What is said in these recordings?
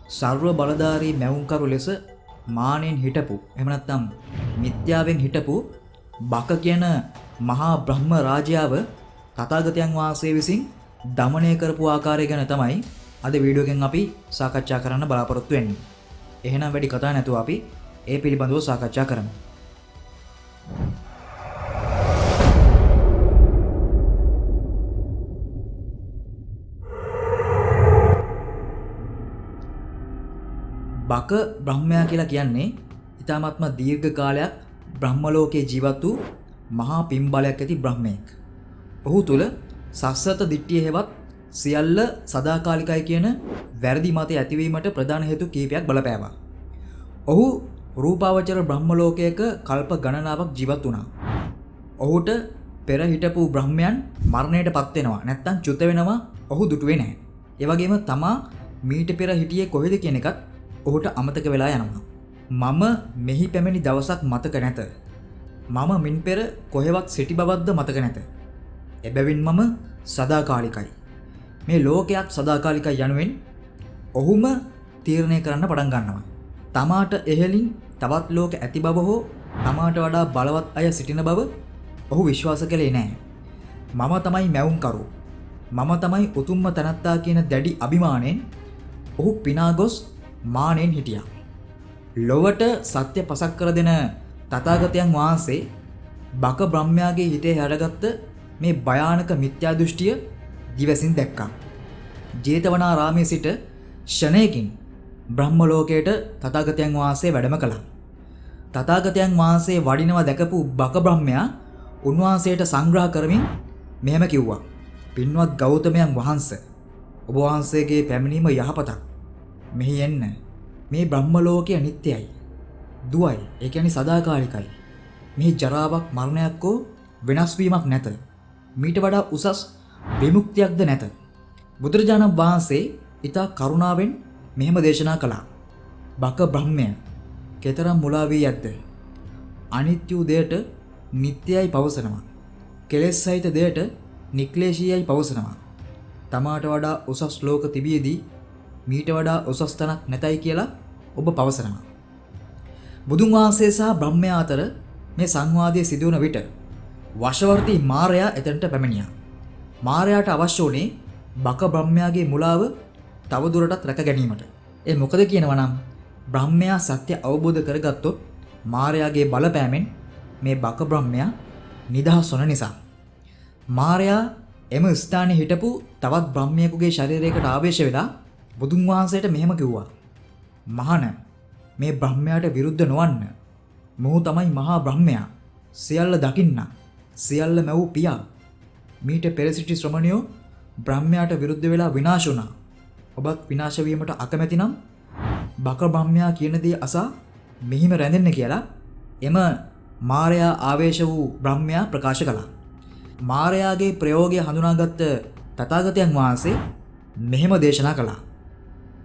සර්ව බලධාරී මැවුම්කරු ලෙස මානෙන් හිටපු එහෙම නැත්නම් මිත්‍යාවෙන් හිටපු බක කියන මහා බ්‍රහ්ම රාජයාව තථාගතයන් වහන්සේ විසින් දමනය කරපු ආකාරය ගැන තමයි අද වීඩියෝ එකෙන් අපි සාකච්ඡා කරන්න බලාපොරොත්තු වෙන්නේ. එහෙනම් වැඩි කතා නැතුව අපි ඒ පිළිබඳව සාකච්ඡා කරමු. බක බ්‍රහ්මයා කියලා කියන්නේ ඊ타මාත්ම දීර්ඝ කාලයක් බ්‍රහ්ම ලෝකයේ ජීවත් වූ මහා පින්බලයක් ඇති බ්‍රහ්මයෙක්. ඔහු තුල සස්සත දිට්ඨිය හේවත් සියල්ල සදාකාලිකයි කියන වැරදි මතය ඇතිවීමට ප්‍රධාන හේතු කීපයක් බලපෑවා. ඔහු රූපාවචර බ්‍රහ්ම ලෝකයක කල්ප ගණනාවක් ජීවත් වුණා. ඔහුට පෙර හිටපු බ්‍රහ්මයන් මරණයට පත් වෙනවා නැත්නම් චුත වෙනවා ඔහු දුටුවේ නැහැ. ඒ වගේම තමා මීට පෙර හිටියේ කොහෙද කියන එකත් ඔහුට අමතක වෙලා යනවා. මම මෙහි පැමිණි දවසක් මතක නැත. මම මින් පෙර කොහෙවත් සිටි බවක්ද මතක නැත. එබැවින් මම සදාකාලිකයි. මේ ලෝකයක් සදාකාලිකයි යනුවෙන් ඔහුම තීරණය කරන්න පටන් ගන්නවා. තමාට එහෙලින් තවත් ලෝක ඇති බව හෝ තමාට වඩා බලවත් අය සිටින බව ඔහු විශ්වාස කළේ නැහැ. මම තමයි මැවුම්කරු. මම තමයි උතුම්ම තනත්තා කියන දැඩි අභිමාණයෙන් ඔහු පිනා ගොස් මානෙන් හිටියා. ලොවට සත්‍ය පසක් කර දෙන තථාගතයන් වහන්සේ බක බ්‍රහ්මයාගේ හිතේ හැරගත්ත මේ භයානක මිත්‍යා දෘෂ්ටිය දිවසින් දැක්කා. ජේතවනාරාමයේ සිට ෂණයකින් බ්‍රහ්ම ලෝකයට තථාගතයන් වහන්සේ වැඩම කළා. තථාගතයන් වහන්සේ වඩිනවා දැකපු බක බ්‍රහ්මයා උන්වහන්සේට සංග්‍රහ කරමින් මෙහෙම කිව්වා. පින්වත් ගෞතමයන් වහන්සේ, ඔබ වහන්සේගේ පැමිණීම යහපතක්. මෙහි එන්න. මේ බ්‍රහ්ම ලෝකය නිට්ටයයි. දුවයි. ඒ කියන්නේ සදාකාලිකයි. මෙහි ජරාවක් මරණයක් හෝ වෙනස් වීමක් නැත. මීට වඩා උසස් විමුක්තියක්ද නැත. බුදුරජාණන් වහන්සේ ඊට කරුණාවෙන් මෙහෙම දේශනා කළා. බක බ්‍රහ්මය කතරම් මුලා වී ඇද්ද? අනිත්‍ය දෙයට නිට්ටයයි පවසනවා. කෙලෙස් සහිත දෙයට නික්ලේශීයයි පවසනවා. තමාට වඩා උසස් ලෝක තිබියදී මීට වඩා උසස් තැනක් නැතයි කියලා ඔබ පවසනවා. බුදුන් වහන්සේ සහ බ්‍රහ්මයා අතර මේ සංවාදයේ සිදුවන විට වශවර්ති මාරයා එතනට පැමිණියා. මාරයාට අවශ්‍ය වුණේ බක බ්‍රහ්මයාගේ මුලාව තවදුරටත් රැක ගැනීමට. ඒ මොකද කියනවා නම් බ්‍රහ්මයා සත්‍ය අවබෝධ කරගත්තොත් මාරයාගේ බලපෑමෙන් මේ බක බ්‍රහ්මයා නිදහස් වන නිසා. මාරයා එම ස්ථානයේ හිටපු තවත් බ්‍රහ්මයෙකුගේ ශරීරයකට ආවේශ වෙලා බුදුන් වහන්සේට මෙහෙම කිව්වා. මහාන, මේ බ්‍රහ්මයාට විරුද්ධ නොවන්න. මොහු තමයි මහා බ්‍රහ්මයා. සියල්ල දකින්න. සියල්ල මැව් පියා. මීට පෙර සිටි ශ්‍රමණයෝ බ්‍රහ්මයාට විරුද්ධ වෙලා විනාශ වුණා. ඔබත් විනාශ වීමට අකමැති නම් බක බ්‍රහ්මයා කියන දේ අසා මෙහිම රැඳෙන්න කියලා එම මාරයා ආවේශ වූ බ්‍රහ්මයා ප්‍රකාශ කළා. මාරයාගේ ප්‍රයෝගය හඳුනාගත් තථාගතයන් වහන්සේ මෙහෙම දේශනා කළා.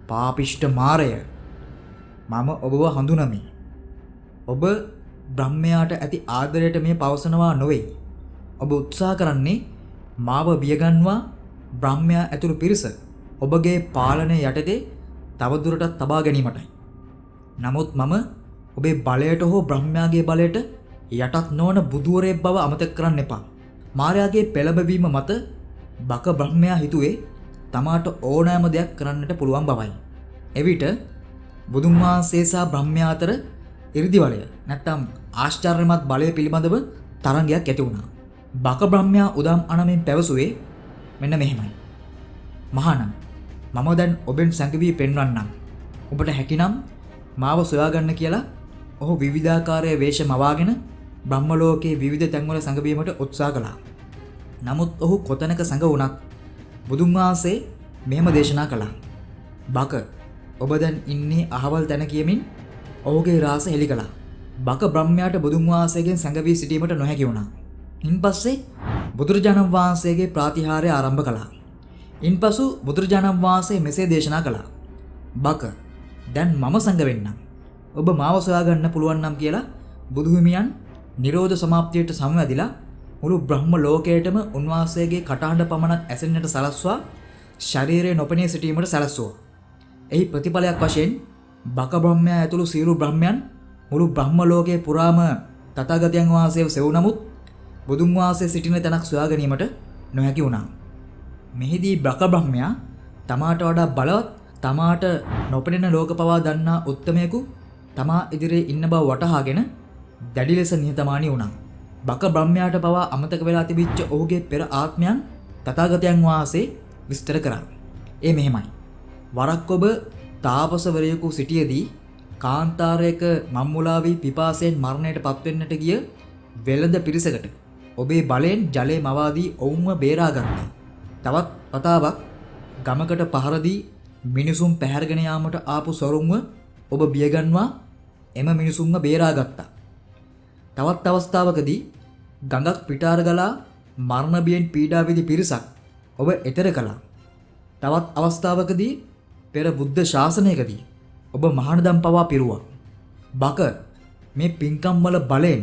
පාපිෂ්ඨ මාරය, මම ඔබව හඳුනමි. ඔබ බ්‍රහ්මයාට ඇති ආදරයට මේ පවසනවා නොවේ. ඔබ උත්සාහ කරන්නේ මාව බියගන්වා බ්‍රහ්මයා ඇතුළු පිරිස ඔබගේ පාලනය යටතේ තවදුරටත් තබා ගැනීමටයි. නමුත් මම ඔබේ බලයට හෝ බ්‍රහ්මයාගේ බලයට යටත් නොවන බුදුවරයෙක් බව අමතක කරන්න එපා. මාරයාගේ පෙළඹවීම මත බක බ්‍රහ්මයා හිතුවේ තමාට ඕනෑම දෙයක් කරන්නට පුළුවන් බවයි. එවිට බුදුන් වහන්සේ සහ බ්‍රහ්මයා අතර 이르දිවලය නැත්තම් ආශ්චර්යමත් බලය පිළිබඳව තරංගයක් ඇති වුණා. බක බ්‍රහ්මයා උදම් අනමින් පැවසුවේ මෙන්න මෙහෙමයි. මහානම්, මම දැන් ඔබෙන් සැඟවී පෙන්වන්නම්. ඔබට හැකිනම් මාව සොයාගන්න කියලා ඔහු විවිධාකාරයේ වේශ මවාගෙන බ්‍රහ්ම ලෝකයේ විවිධ තැන්වල සැඟවීමට උත්සාහ කළා. නමුත් ඔහු කොතැනක සැඟ වුණත් බුදුන් වහන්සේ මෙහෙම දේශනා කළා. බක, ඔබ දැන් ඉන්නේ අහවල් තැන කියමින් ඔහුගේ රාස හෙළි කළා. බක බ්‍රහ්මයාට බුදුන් වහන්සේගෙන් සැඟවී සිටීමට නොහැකි වුණා. ඉන්පස්සේ බුදුරජාණන් වහන්සේගේ ප්‍රාතිහාර්ය ආරම්භ කළා. ඉන්පසු බුදුරජාණන් වහන්සේ මෙසේ දේශනා කළා. බක, දැන් මම සැඟවෙන්නම්. ඔබ මාව සොයාගන්න පුළුවන් නම් කියලා බුදුහිමියන් නිරෝධ සමාප්තියට සමවැදිලා මුළු බ්‍රහ්ම ලෝකයටම උන්වහන්සේගේ කටහඬ පමණක් ඇසෙන්නට සලස්වා ශරීරය නොපෙනී සිටීමට සැලැස්සුවා. එහි ප්‍රතිඵලයක් වශයෙන් බක බ්‍රහ්මයා ඇතුළු සියලු බ්‍රහ්මයන් මුළු බ්‍රහ්ම ලෝකයේ පුරාම තථාගතයන් වහන්සේව සෙවුනමුත් බුදුන් වහන්සේ සිටින තැනක් සොයා ගැනීමට නොහැකි වුණා. මෙහිදී බක බ්‍රහ්මයා තමාට වඩා බලවත්, තමාට නොපෙනෙන ලෝක පවා දන්නා උත්තමයෙකු තමා ඉදිරියේ ඉන්න බව වටහාගෙන දැඩි ලෙස නිහතමානී වුණා. බක බ්‍රහ්මයාට පවා අමතක වෙලා තිබිච්ච ඔහුගේ පෙර ආත්මයන් තථාගතයන් වහන්සේ විස්තර කරා. ඒ මෙහෙමයි. වරක් ඔබ තාපසවරයෙකු සිටියේදී කාන්තාරයක මම්මුලා වී පිපාසයෙන් මරණයට පත්වෙන්නට ගිය වෙළඳ පිරිසකට ඔබේ බලයෙන් ජලය මවා දී ඔවුන්ව බේරාගත්තා. තවත් වතාවක් ගමකට පහර දී මිනිසුන් පැහැරගෙන යාමට ආපු සොරුන්ව ඔබ බියගන්වා එම මිනිසුන්ව බේරාගත්තා. තවත් අවස්ථාවකදී ගඟක් පිටාර ගලා මරණ බියෙන් පීඩා විඳි පිරිසක් ඔබ එතර කළා. තවත් අවස්ථාවකදී පෙර බුද්ධ ශාසනයකදී ඔබ මහානදම් පවා පිරුවා. බක මේ පින්කම් වල බලයෙන්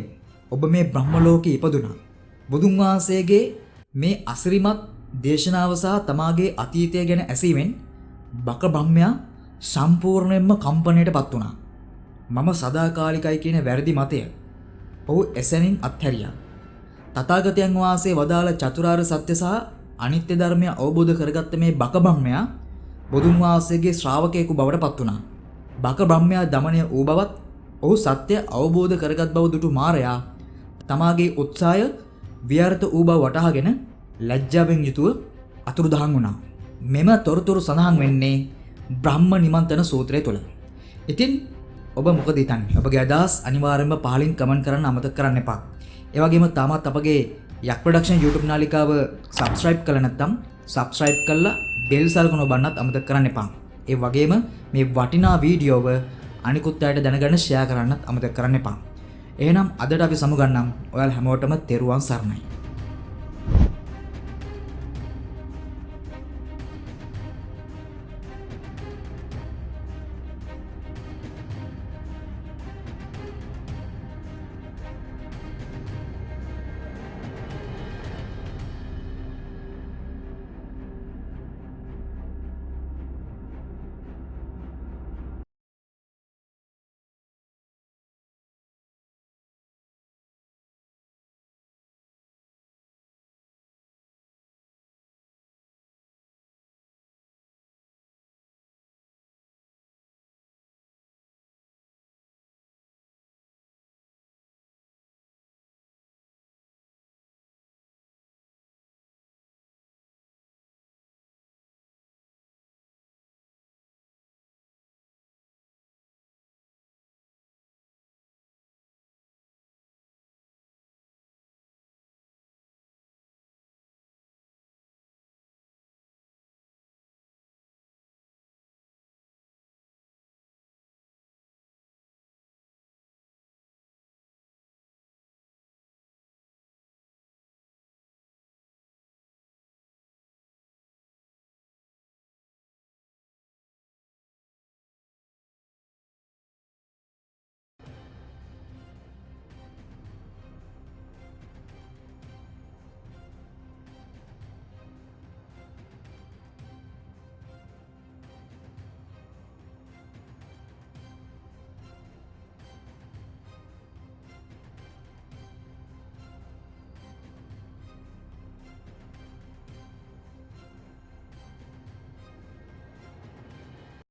ඔබ මේ බ්‍රහ්ම ලෝකේ ඉපදුනා. බුදුන් වහන්සේගේ මේ අසිරිමත් දේශනාව සහ තමාගේ අතීතය ගැන ඇසීමෙන් බක බ්‍රහ්මයා සම්පූර්ණයෙන්ම කම්පණයටපත් වුණා. මම සදාකාලිකයි කියන වැරදි මතය ඔහු එසැනින් අත්හැරියා. තථාගතයන් වහන්සේ වදාළ චතුරාර්ය සත්‍ය සහ අනිත්‍ය ධර්මය අවබෝධ කරගත්ත මේ බක බ්‍රහ්මයා බුදුන් වහන්සේගේ ශ්‍රාවකයෙකු බවට පත් වුණා. බක බ්‍රහ්මයා දමනය වූ බවත් ඔහු සත්‍ය අවබෝධ කරගත් බව දුටු මාරයා තමාගේ උත්සාහය ව්‍යර්ථ වූ බව වටහාගෙන ලැජ්ජාවෙන් යුතුව අතුරුදහන් වුණා. මෙම තොරතුරු සඳහන් වෙන්නේ බ්‍රහ්ම නිමන්ත්‍රණ සූත්‍රය තුළ. ඉතින් ඔබ මොකද හිතන්නේ? ඔබගේ අදහස් අනිවාර්යයෙන්ම පහලින් කමෙන්ට් කරන්න අමතක කරන්න එපා. ඒ වගේම තාමත් අපගේ යක් ප්‍රොඩක්ෂන් YouTube නාලිකාව subscribe කරලා නැත්නම් subscribe කරලා bell සලකුණ ඔබන්නත් අමතක කරන්න එපා. ඒ වගේම මේ වටිනා වීඩියෝව අනිකුත් අයට දැනගන්න share කරන්නත් අමතක කරන්න එපා. එහෙනම් අදට අපි සමුගන්නම්. ඔයාලා හැමෝටම තෙරුවන් සරණයි.